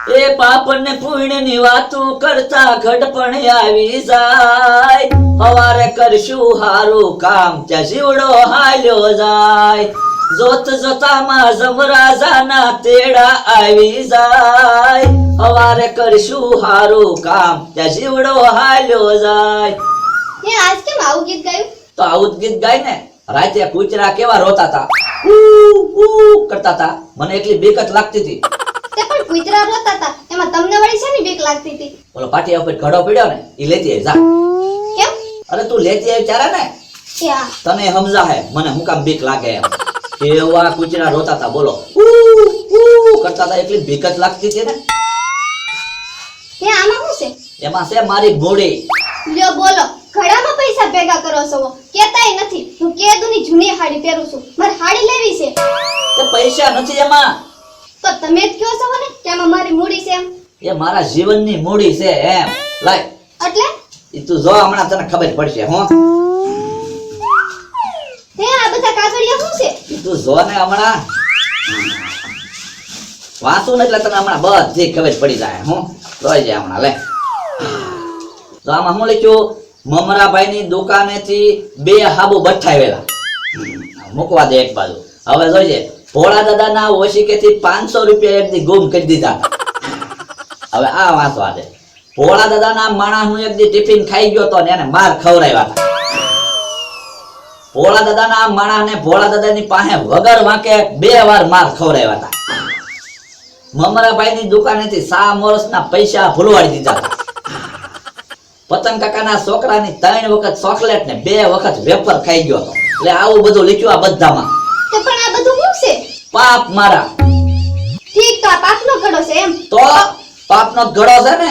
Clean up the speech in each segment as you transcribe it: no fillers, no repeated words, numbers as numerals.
એ પાપ ને પુણ્ય ની વાતો કરતા ઘડપણ આવી જાય, હવારે કરશું હારું કામ ત્યાં જીવડો હાલ્યો જાય, જોત જોતામાં જમરાજાના તેડા આવી જાય, હવારે કરશું હારું કામ ત્યાં જીવડો હાલ્યો જાય. હે આજ કેમ આવું ગીત ગાયું? તો આવું જ ગીત ગાય ને. રાતે કૂતરા કેવા રોતા હતા, કરતા હતા, મને એટલી બીક જ લાગતી હતી. તે પણ કુતરા રોતા હતા એમાં તમને વળી છે ને બીક લાગતી હતી? ઓલો પાટિયા ઉપર ઘડો પીડ્યો ને ઈ લેતી આવી જા. કેમ? અરે તું લેતી આવી ત્યારે ને ક્યાં? તને સમજા હે મને હું કામ બીક લાગે એમ. એવા કૂતરા રોતા હતા, બોલો કરતા હતા, એટલી બીક જ લાગતી હતી ને. હે આમાં શું છે? એમાં છે મારી મૂડી. લ્યો બોલો, ઘડામાં પૈસા ભેગા કરો છો? કેતાય નથી. હું કેદુની જૂની હાડી પહેરું છું, મારે હાડી લેવી છે. તો પૈસા નથી એમાં. તો તમે જ કહો છો ને કે આમાં મારી મૂડી છે એમ. એ મારા જીવનની મૂડી છે એમ. લાય એટલે ઈ તું જો, હમણાં તને ખબર પડશે. હો હે આ બધા કાગળિયા શું છે? ઈ તું જો ને હમણાં વાંચું ને એટલે તને હમણાં બધી ખબર પડી જાય. હું રોઈ જાય હમણાં. લે તો આમાં હું લખ્યું, મમરાભાઈ ની દુકાનેથી 2 હાબુ બઠાવેલા, મૂકવા દે એક બાજુ. હવે જોઈજે, ભોળા દાદાના ઓશિકેથી 500 રૂપિયા એક દી ગુમ કરી દીધા. હવે આ વાંચવા દે. ભોળા દાદાના માણસનું એક દી ટિફિન ખાઈ ગયો તો ને એને માર ખવરાવ્યા હતા. ભોળા દાદાના માણસને ભોળા દાદાની પાસે વગર વાંકે 2 વાર માર ખવરાવ્યા હતા. મમરાભાઈની દુકાનેથી 100 વર્ષના પૈસા ભૂલવાડી દીધા હતા. પતંગ કાકાના છોકરાની 3 વખત ચોકલેટ ને 2 વખત વેફર ખાઈ ગયો હતો. એટલે આવું બધું લખ્યું આ બધામાં. તે પણ આ બધું શું છે? પાપ મારા. ઠીક, તો આ પાપનો ઘડો છે એમ? તો પાપનો જ ઘડો છે ને.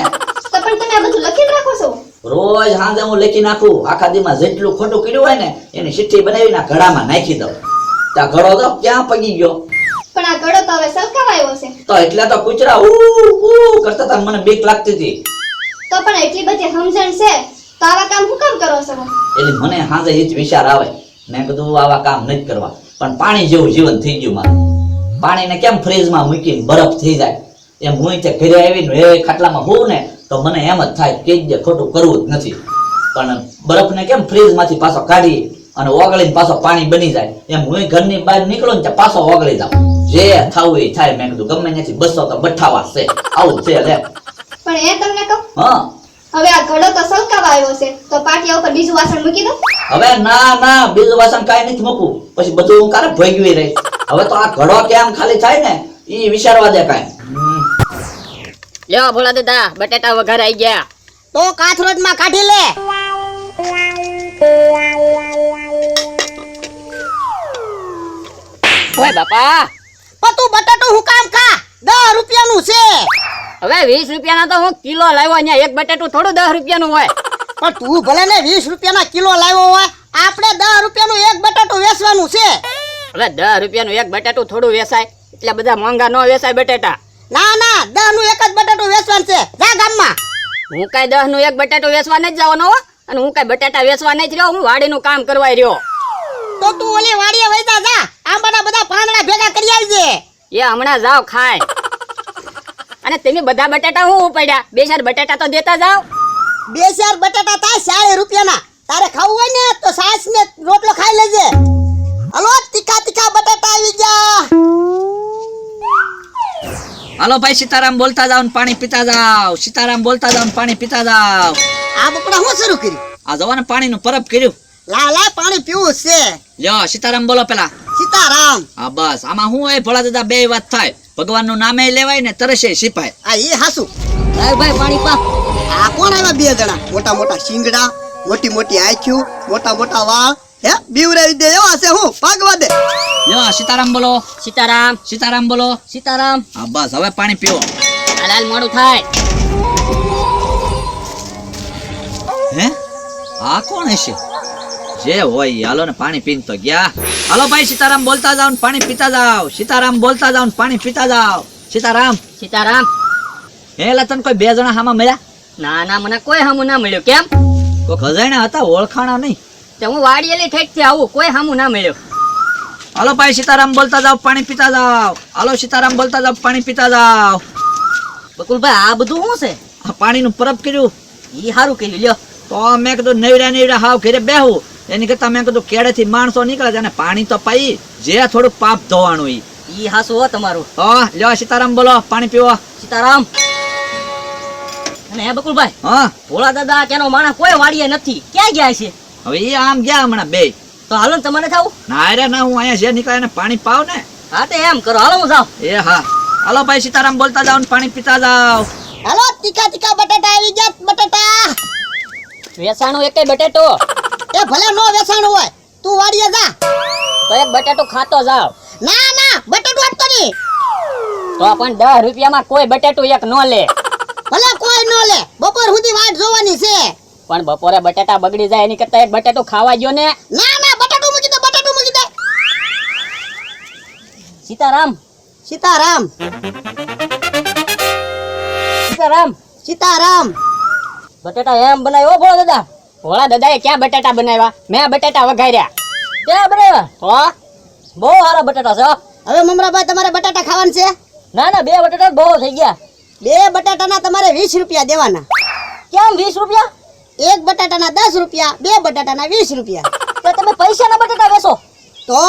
તો પણ તમે આ બધું લખી રાખો છો? રોજ સાંજે હું લખી નાખું. આખા દીમાં જેટલું ખોટું કર્યું હોય ને એની ચિઠ્ઠી બનાવીને ઘડામાં નાખી દઉં. ત્યાં ઘડો તો ક્યાં પગી ગયો. પણ આ ઘડો તો હવે સલકાવાયો છે. તો એટલે તો કૂતરા કરતા હતા, મને બીક લાગતી હતી. તો પણ એટલી બધી સમજણ છે તો આવા કામ શું કામ કરો છો? એટલે મને સાંજે એ જ વિચાર આવે. મેં કીધું આવા કામ નથી કરવા. પણ પાણી જેવું જીવન થઈ ગયું મારું. પાણીને કેમ ફ્રીજમાં મૂકીને બરફ થઈ જાય એમ હું તે ઘરે આવીને એ ખાટલામાં હોઉં ને તો મને એમ જ થાય કે જે ખોટું કરવું જ નથી. પણ બરફને કેમ ફ્રીજમાંથી પાછો કાઢી અને ઓગળીને પાછો પાણી બની જાય એમ હું ઘરની બહાર નીકળું ને ત્યાં પાછો ઓગળી જાઉં. જે થવું એ થાય. મેં કીધું ગમે ત્યાંથી 200 તો બઠાવા છે. આવું છે. લે પણ એ તમને કહું, હા, હવે આ ઘડો તો સલકાવા આવ્યો છે તો પાટિયા ઉપર બીજું વાસણ મૂકી દો. હવે ના બીજું વાસણ કાંઈ નથી મૂકવું. પછી બધું હું કારે ભોગવી રહી. હવે તો આ ઘડો કેમ ખાલી થાય ને ઈ વિચારવા દે કાંઈ. લ્યો ભોળા દાદા, બટેટા વઘાર આવી ગયા. તો કાથરોજમાં કાઢી લે. ઓય બાપા, પણ તું બટાટું હું કામ ખા? 10 રૂપિયાનું છે. હવે 20 રૂપિયાના તો હું કિલો લાવ્યો. અહીંયા એક બટેટું થોડું 10 રૂપિયાનું હોય. પણ તું ભલે ને 20 રૂપિયાના કિલો લાવ્યો હોય, આપણે 10 રૂપિયાનું એક બટાટું વેચવાનું છે. હવે 10 રૂપિયાનું એક બટેટું થોડું વેચાય? એટલે બધા મોંઘા ન વેચાય બટેટા. ના 10 નું એક જ બટાટું વેચવાનું છે. જા ગામમાં. હું કઈ 10 નું એક બટેટું વેચવા નથી જવાનો હો. અને હું કઈ બટેટા વેચવા નથી રહ્યો. હું વાડીનું કામ કરવા રહ્યો. તો તું ઓલી વાડીએ વઈતા જા. આંબાના બધા પાંદડા ભેગા કરી આવજે. એ હમણાં જાવ ખાય. અને તમે બધા બટેટા હું ઉપાડ્યા? 2-4 બટેટા તો દેતા જાવ. 2-4 બટાટા થાય 40 રૂપિયાના. તારે ખાવું હોય ને તો સાસ ને રોટલો ખાઈ લેજે. હલો, તીખા બટાટા આવી ગયા. હાલો ભાઈ, સીતારામ બોલતા જાવ ને પાણી પીતા જાવ. સીતારામ બોલતા જાવ ને પાણી પીતા જાવ. આ બકડા હું શરૂ કર્યું? આ જવાને પાણીનું પરબ કર્યું. લા પાણી પીવું છે. લ્યો સીતારામ બોલો પેલા. સીતારામ. હા બસ. આમાં હું હોય ભોળા દાદા 2 વાત થાય. ભગવાનનું નામે લેવાય ને તરસે સિપાય. આ ઈ હાસુ. ભાઈ પાણી પા. આ કોણ આવ્યા 2 જણા? મોટા શિંગડા, મોટી આંખ્યું, મોટા વાળ. હે બીવરાવી દે એવા છે. હું ભાગવા દે. લ્યો સીતારામ બોલો. સીતારામ. સીતારામ બોલો. સીતારામ. હા બસ, હવે પાણી પીવો. હાલ મોડું થાય. હે આ કોણ હશે? જે હોય હાલો ને પાણી પીને તો ગયા. હાલો ભાઈ, સીતારામ બોલતા જાવ ને પાણી પીતા જાવ. સીતારામ બોલતા જાવ ને પાણી પીતા જાવ. સીતારામ. સીતારામ. હે લતન, કોઈ 2 જણા હામાં મળ્યા? ના મને કોઈ હામું ના મળ્યું. કેમ? કોઈ ખજાણા હતા, ઓળખાણા નહીં. તે હું વાડીએલી ઠેક થી આવું, કોઈ હામું ના મળ્યું. હાલો ભાઈ, સીતારામ બોલતા જાવ પાણી પીતા જાવ. હાલો સીતારામ બોલતા જાવ પાણી પીતા જાવ. બકુલભાઈ આ બધું શું છે? આ પાણીનું પરબ કર્યું ઈ હારું કર્યું લ્યો. તો મેં કીધું નવરા હાવ ઘરે બેહું એની કરતા મેં કીધું કેળેથી માણસો નીકળે છે અને પાણી તો પાઈ જે થોડુંક પાપ ધોવાનું ઈ હાસુ હો તમારું. લ્યો સીતારામ બોલો પાણી પીવો. સીતારામ. અને હે બકુલભાઈ, હા ભોળા દાદા કેનો માણસ કોઈ વાડીએ નથી, ક્યાં ગયા છે? હવે એ આમ ગયા હમણાં બે. તો હાલો ને તમારે થાવું. ના રે ના, હું અહીંયા જે નીકળે એને પાણી પાવ ને. હા તે એમ કરો, હાલો હું જાઉં. એ હા હાલો ભાઈ સીતારામ બોલતા જાવ ને પાણી પીતા જાવ. હાલો તીખા તીખા બટાટા આવી ગયા, બટાટા. વેસાણું એકે બટેટો. એ ભલે નો વેચાણું હોય, તું વાડીએ જા. તો એક બટેટો ખાતો જાવ. ના ના, બટાટું આપતો નહીં. તો પણ 10 રૂપિયામાં કોઈ બટેટું એક નો લે. ભલે કોઈ નો લે, બપોર સુધી વાટ જોવાની છે. પણ બપોરે બટેટા બગડી જાય એની કરતા એક બટેટું ખાવા ગયો ને. ના ના, બટાટું મૂકી દે, બટાટું મૂકી દે. સીતારામ. સીતારામ સીતારામ. સીતારામ. બટેટા એમ બનાવ્યો ભોળા દાદા? ભોળા દાદાએ ક્યાં બટેટા બનાવ્યા? મેં બટેટા વઘાર્યા. ક્યાં બનાવ્યા? હા, બહુ સારા બટેટા છે હો. હવે મમરાભાઈ તમારે બટાટા ખાવાનું છે? ના ના, 2 બટેટા બહુ થઈ ગયા. 2 બટાટાના તમારે 20 રૂપિયા દેવાના. કેમ 20 રૂપિયા? એક બટાટાના 10 રૂપિયા, 2 બટાટાના 20 રૂપિયા. તો તમે પૈસાના બટેટા વેચો? તો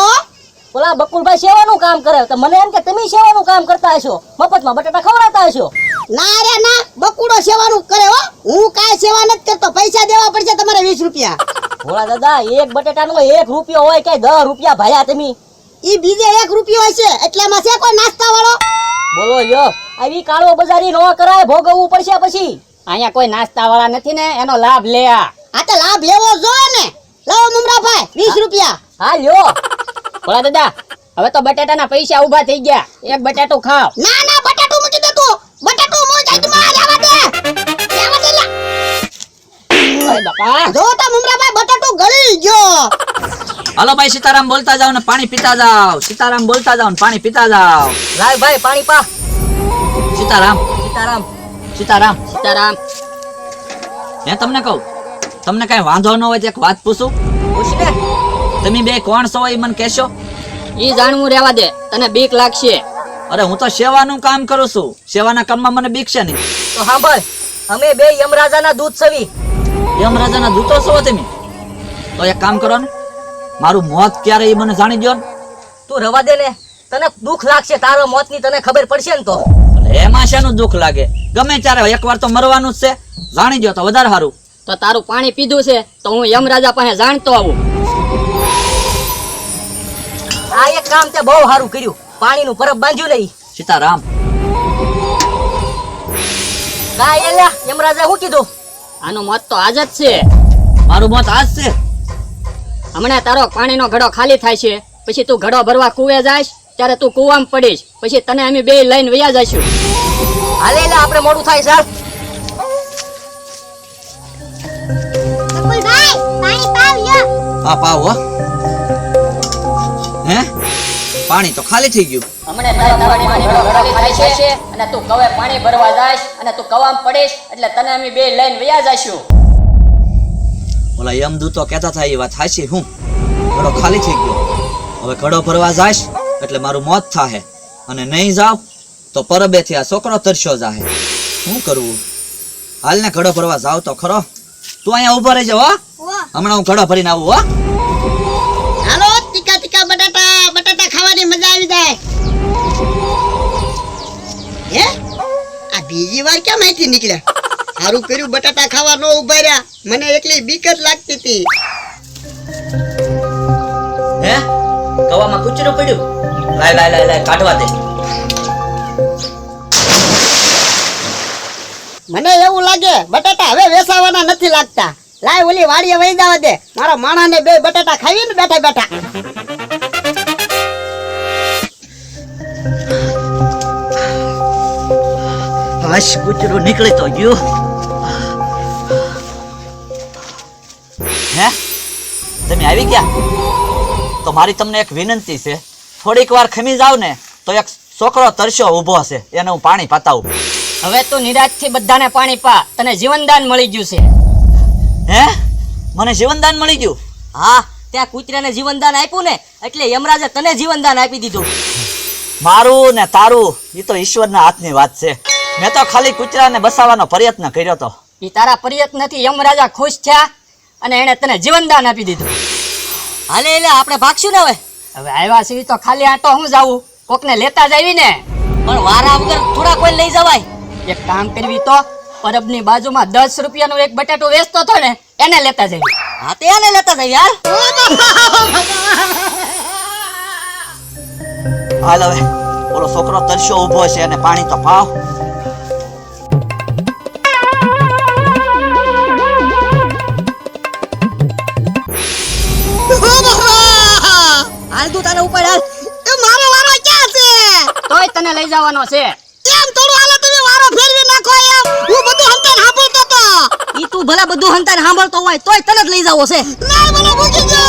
ઓલા બકુલભાઈ સેવાનું કામ કરે, તો મને એમ કે તમે સેવાનું કામ કરતા હશો, મફતમાં બટેટા ખવડાવતા હશો. ના રે ના, બકુડો સેવાનું કરે હો. હું કાંઈ સેવા નથી કરતો, પૈસા દેવા પડશે તમારે 20 રૂપિયા. ભોળા દાદા, એક બટેટાનો 1 રૂપિયો હોય કે 10 રૂપિયા ભાયા તમે? ઈ બીજે 1 રૂપિયો હશે, એટલામાં છે કોઈ નાસ્તા વાળો? બોલો યો, આવી કાળો બજારી નો કરાય, ભોગવવું પડશે પછી. અહીંયા કોઈ નાસ્તા વાળા નથી ને, એનો લાભ લે. આ તો લાભ લેવો જોઈએ ને. લાવો મમરાભાઈ 20 રૂપિયા. હા લ્યો. ભોળા દાદા, હવે તો બટેટાના પૈસા ઊભા થઈ ગયા, એક બટેટું ખાવ. ના ના, બટાટું મૂકી દે તું. બટાટું મોય જાજમાં લેવા દે. લેવા દે લા. અરે બાપા. જો તો મમરાભાઈ બટાટું ગળી ગયો. હાલો ભાઈ સીતારામ બોલતા જાવ ને પાણી પીતા જાવ. સીતારામ બોલતા જાવ ને પાણી પીતા જાવ. લાવ ભાઈ પાણી પા. સીતારામ સીતારામ. સીતારામ. સીતારામ. હે તમને કહું, તમને કઈ વાંધો ન હોય તો એક વાત પૂછું? પૂછ ને. તમે બે કોણ છો એ મને કહેશો? ઈ જાણવું રહેવા દે, તને બીક લાગશે. અરે હું તો સેવાનું કામ કરું છું, સેવાના કામમાં મને બીક છે નહીં. તો સાંભળ, અમે બે યમરાજાના દૂત છવી. યમરાજાના દૂતો છો તમે? તો એક કામ કરો ને, મારું મોત ક્યારે એ મને જાણી દો ને. તું રવા દે ને, તને દુઃખ લાગશે, તારો મોતની તને ખબર પડશે ને તો. એમાં શેનું દુઃખ લાગે? ગમે ત્યારે એકવાર તો મરવાનું જ છે, જાણી દો તો વધારે સારું. તો તારું પાણી પીધું છે તો હું યમરાજા પાસે જાણતો આવું. આ એક કામ તે બહુ સારું કર્યું, પાણીનું પરબ બાંધ્યું નહીં. સીતારામ. કાંઈ એલા યમરાજા શું કીધું? આનો મોત તો આજ જ છે. મારું મોત આજ છે. હમણાં તારો પાણીનો ઘડો ખાલી થાય છે, પછી તું ઘડો ભરવા કૂવે જાઈશ, ત્યારે તું કૂવામાં પડીશ, પછી તને અમે બે લઈને વયા જઈશું. હાલે એલા, આપણે મોડું થાય ચાલ. બકુલભાઈ પાણી પાવ લ્યો. હા પાવ હો. હે પાણી તો ખાલી થઈ ગયું. હમણાં તારો પાણીનો ઘડો ખાલી થાય છે અને તું કવે પાણી ભરવા જાઈશ અને તું કવામાં પડીશ, એટલે તને અમે બે લઈને વયા જઈશું. ઓલા યમદૂતો કહેતા થાય એ વાત સાચી. હું ઘડો ખાલી થઈ ગયો, હવે ઘડો ભરવા જાશ એટલે મારું મોત થાહે, અને નહીં જાવ તો પરબેથી આ છોકરો તરસ્યો જાહે. શું કરવું? હાલ ને ઘડો ભરવા જાવ તો ખરો. તું અહીંયા ઊભો રહેજે હો, હમણાં હું ઘડો ભરીને આવું હો. હાલો તીખા તીખા બટાટા, બટાટા ખાવાની મજા આવી જાય. હે આ બીજી વાર કેમ અહીંથી નીકળ્યા? સારું કર્યું બટાટા ખાવા ન ઉભા રહ્યા, મને એકલી બીક જ લાગતી હતી. હે કવામાં કૂચરું પડ્યું? લાય લાય લાય લાય કાઢવા દે. મને એવું લાગે બટાટા હવે વેસાવાના નથી લાગતા. લાય ઓલી વાડીએ વહી જવા દે, મારા માણાને 2 બટાટા ખાવીને બેઠા બેઠા. હશ કૂચરું નીકળી તો ગયું. હે તમે આવી ગયા? તો મારી તમને એક વિનંતી છે, થોડીક વાર ખમી જાવ ને તો એક છોકરો તરસ્યો ઊભો હશે, એને હું પાણી પાતાવું. હવે તું નિરાજથી બધાને પાણી પા, તને જીવનદાન મળી ગયું છે. હે મને જીવનદાન મળી ગયું? હા, ત્યાં કૂતરાને જીવનદાન આપ્યું ને, એટલે યમરાજે તને જીવનદાન આપી દીધું. મારું ને તારું એ તો ઈશ્વરના હાથની વાત છે. મેં તો ખાલી કૂતરાને બસાવવાનો પ્રયત્ન કર્યો તો. ઈ તારા પ્રયત્નથી યમરાજા ખુશ થયા અને એને તને જીવનદાન આપી દીધું. હાલે એટલે આપણે ભાગશું ને હવે. હવે આવ્યા છીએ તો ખાલી આટો હું જાવું, કોકને લેતા જ આવી ને. પણ વારા વગર થોડા કોઈ લઈ જવાય. એક કામ કરવી તો પરબની બાજુમાં 10 રૂપિયાનું એક બટાટું વેચતો હતો ને એને લેતા જવી. હા તે આને લેતા જાય યાર. હાલ હવે ઓલો છોકરો તરસ્યો ઊભો છે અને પાણી તો પાવ. હાલ તું તારે ઉપર હાલ. એ મારો વારો ક્યાં છે? તોય તને લઈ જવાનો છે. એમ થોડું હાલે તમે વારો ફેરવી નાખો એમ. હું બધું હંતાન સાંભળતો તો. ઈ તું ભલા બધું હંતાન સાંભળતો હોય તોય તને જ લઈ જાવો છે. ના મને મૂકી દો.